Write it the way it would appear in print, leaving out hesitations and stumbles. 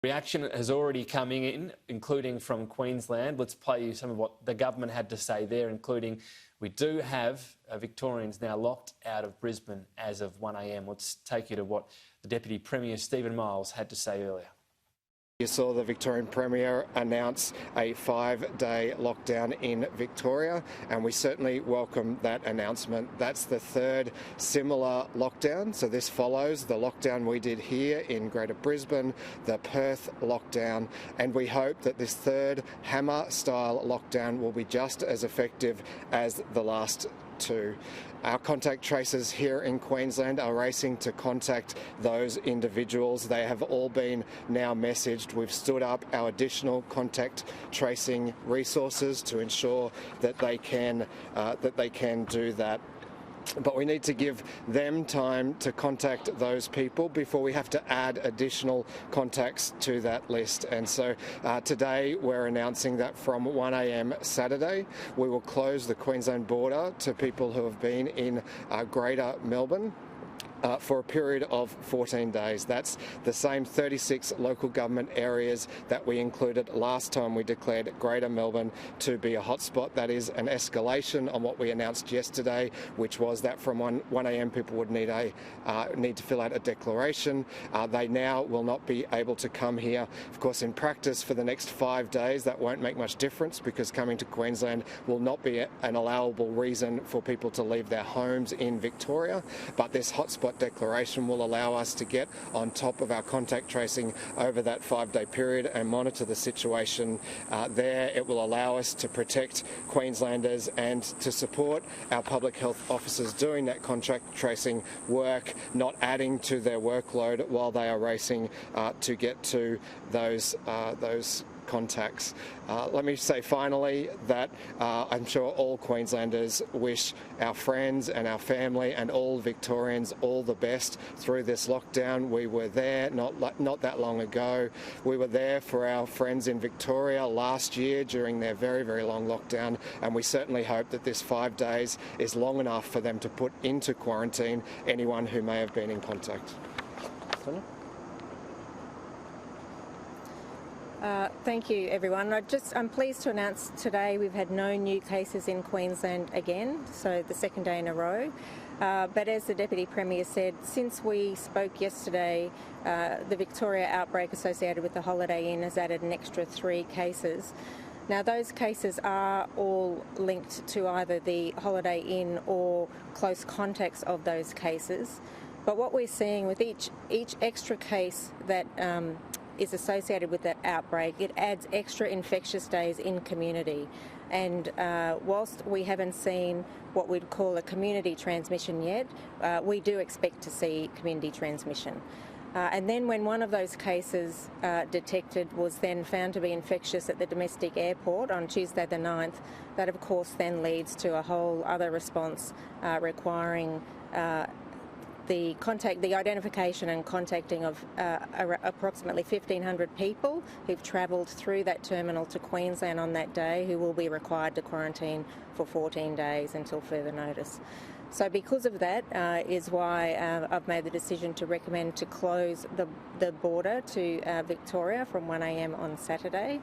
Reaction has already come in, including from Queensland. Let's play you some of what the government had to say there, including we do have Victorians now locked out of Brisbane as of 1 a.m. Let's take you to what the Deputy Premier, Stephen Miles, had to say earlier. You saw the Victorian Premier announce a 5-day lockdown in Victoria, and we certainly welcome that announcement. That's the third similar lockdown, so this follows the lockdown we did here in Greater Brisbane, the Perth lockdown, and we hope that this third hammer-style lockdown will be just as effective as the last two. Our contact tracers here in Queensland are racing to contact those individuals. They have all been now messaged. We've stood up our additional contact tracing resources to ensure that they can do that. But we need to give them time to contact those people before we have to add additional contacts to that list. And so today we're announcing that from 1 a.m. Saturday we will close the Queensland border to people who have been in Greater Melbourne for a period of 14 days. That's the same 36 local government areas that we included last time we declared Greater Melbourne to be a hotspot. That is an escalation on what we announced yesterday, which was that from 1 a.m. people would need to fill out a declaration. They now will not be able to come here. Of course, in practice for the next 5 days that won't make much difference, because coming to Queensland will not be an allowable reason for people to leave their homes in Victoria. But this hotspot declaration will allow us to get on top of our contact tracing over that 5-day period and monitor the situation there. It will allow us to protect Queenslanders and to support our public health officers doing that contact tracing work, not adding to their workload while they are racing to get to those contacts. Let me say finally that I'm sure all Queenslanders wish our friends and our family and all Victorians all the best through this lockdown. We were there not that long ago. We were there for our friends in Victoria last year during their very, very long lockdown, and we certainly hope that this 5 days is long enough for them to put into quarantine anyone who may have been in contact. Sonia? Thank you, everyone. I'm pleased to announce today we've had no new cases in Queensland again, so the second day in a row. But as the Deputy Premier said, since we spoke yesterday, the Victoria outbreak associated with the Holiday Inn has added an extra 3 cases. Now, those cases are all linked to either the Holiday Inn or close contacts of those cases. But what we're seeing with each extra case that is associated with that outbreak, it adds extra infectious days in community. And whilst we haven't seen what we'd call a community transmission yet, we do expect to see community transmission. And then when one of those cases detected was then found to be infectious at the domestic airport on Tuesday the 9th, that of course then leads to a whole other response requiring the identification and contacting of approximately 1,500 people who've travelled through that terminal to Queensland on that day, who will be required to quarantine for 14 days until further notice. So because of that is why I've made the decision to recommend to close the border to Victoria from 1 a.m. on Saturday.